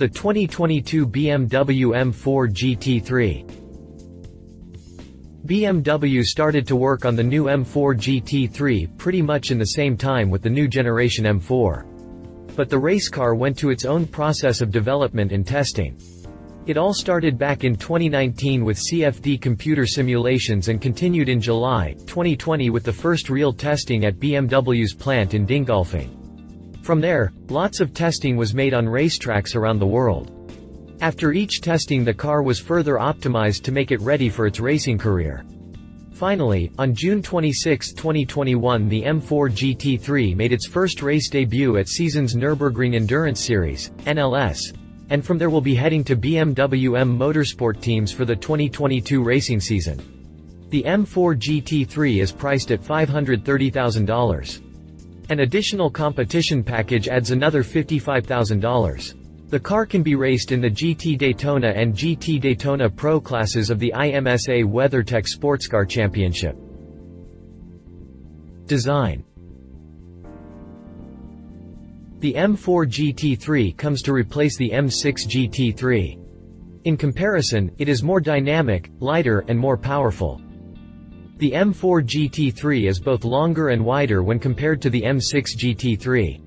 The 2022 BMW M4 Gt3. BMW started to work on the new M4 Gt3 pretty much in the same time with the new generation M4. But the race car went to its own process of development and testing. It all started back in 2019 with CFD computer simulations and continued in July 2020 with the first real testing at BMW's plant in Dingolfing. From there, lots of testing was made on racetracks around the world. After each testing, the car was further optimized to make it ready for its racing career. Finally, on June 26, 2021, the M4 Gt3 made its first race debut at season's Nürburgring Endurance Series, NLS, and from there will be heading to BMW M Motorsport teams for the 2022 racing season. The M4 Gt3 is priced at $530,000. An additional competition package adds another $55,000. The car can be raced in the GT Daytona and GT Daytona Pro classes of the IMSA WeatherTech SportsCar Championship. Design. The M4 Gt3 comes to replace the M6 Gt3. In comparison, it is more dynamic, lighter, and more powerful. The M4 Gt3 is both longer and wider when compared to the M6 Gt3.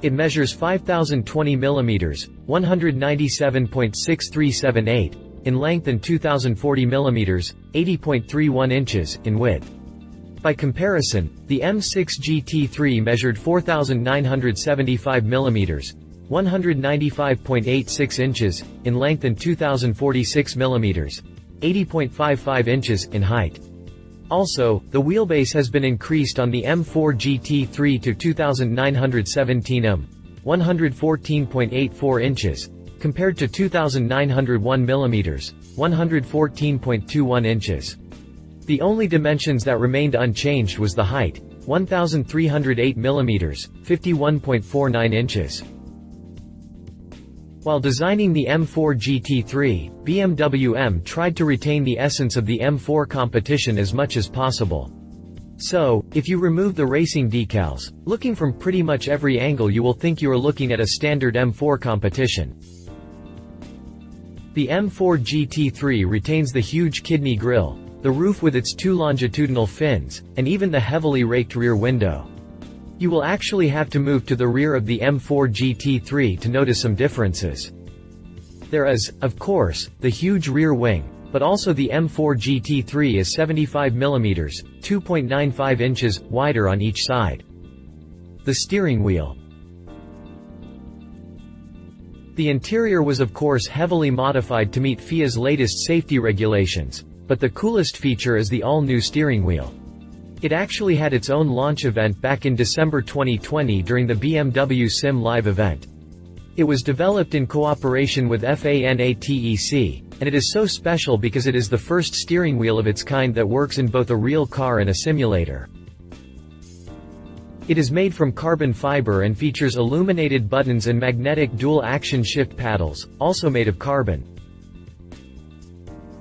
It measures 5,020 mm, 197.6378, in length and 2,040 mm, 80.31 inches, in width. By comparison, the M6 Gt3 measured 4,975 mm, 195.86 inches, in length and 2,046 mm, 80.55 inches, in height. Also, the wheelbase has been increased on the M4 Gt3 to 2,917 mm, 114.84 inches, compared to 2,901 mm, 114.21 inches. The only dimensions that remained unchanged was the height, 1,308 mm, 51.49 inches. While designing the M4 Gt3, BMW M tried to retain the essence of the M4 competition as much as possible. So, if you remove the racing decals, looking from pretty much every angle you will think you are looking at a standard M4 competition. The M4 Gt3 retains the huge kidney grille, the roof with its two longitudinal fins, and even the heavily raked rear window. You will actually have to move to the rear of the M4 Gt3 to notice some differences. There is, of course, the huge rear wing, but also the M4 Gt3 is 75 mm, 2.95 inches, wider on each side. The steering wheel. The interior was of course heavily modified to meet FIA's latest safety regulations, but the coolest feature is the all-new steering wheel. It actually had its own launch event back in December 2020 during the BMW Sim Live event. It was developed in cooperation with FANATEC, and it is so special because it is the first steering wheel of its kind that works in both a real car and a simulator. It is made from carbon fiber and features illuminated buttons and magnetic dual-action shift paddles, also made of carbon.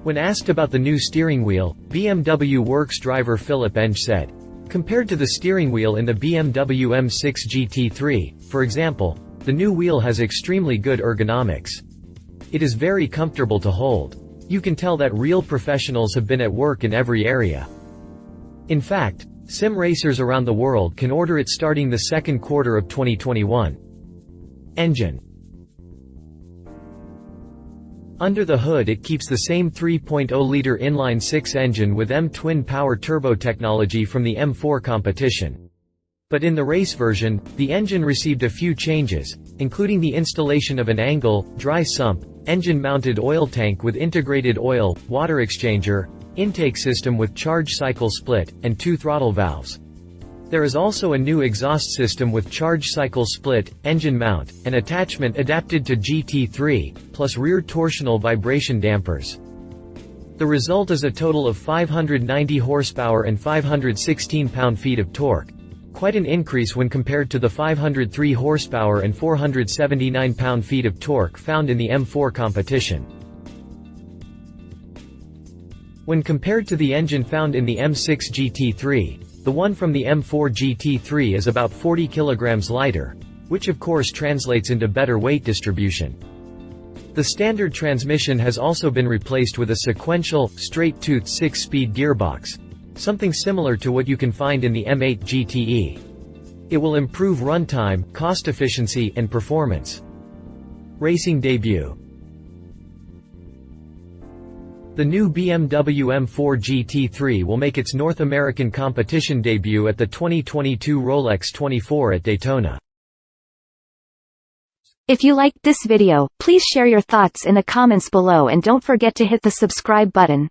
When asked about the new steering wheel, BMW Works driver Philip Enge said, "Compared to the steering wheel in the BMW M6 Gt3, for example, the new wheel has extremely good ergonomics. It is very comfortable to hold. You can tell that real professionals have been at work in every area." In fact, sim racers around the world can order it starting the second quarter of 2021. Engine. Under the hood it keeps the same 3.0-liter inline-six engine with M twin-power turbo technology from the M4 competition. But in the race version, the engine received a few changes, including the installation of an angle, dry sump, engine-mounted oil tank with integrated oil, water exchanger, intake system with charge cycle split, and 2 throttle valves. There is also a new exhaust system with charge cycle split, engine mount, and attachment adapted to GT3, plus rear torsional vibration dampers. The result is a total of 590 horsepower and 516 pound-feet of torque. Quite an increase when compared to the 503 horsepower and 479 pound-feet of torque found in the M4 competition. When compared to the engine found in the M6 Gt3, the one from the M4 Gt3 is about 40 kilograms lighter, which of course translates into better weight distribution. The standard transmission has also been replaced with a sequential, straight-tooth 6-speed gearbox, something similar to what you can find in the M8 GTE. It will improve runtime, cost efficiency, and performance. Racing debut. The new BMW M4 Gt3 will make its North American competition debut at the 2022 Rolex 24 at Daytona. If you liked this video, please share your thoughts in the comments below and don't forget to hit the subscribe button.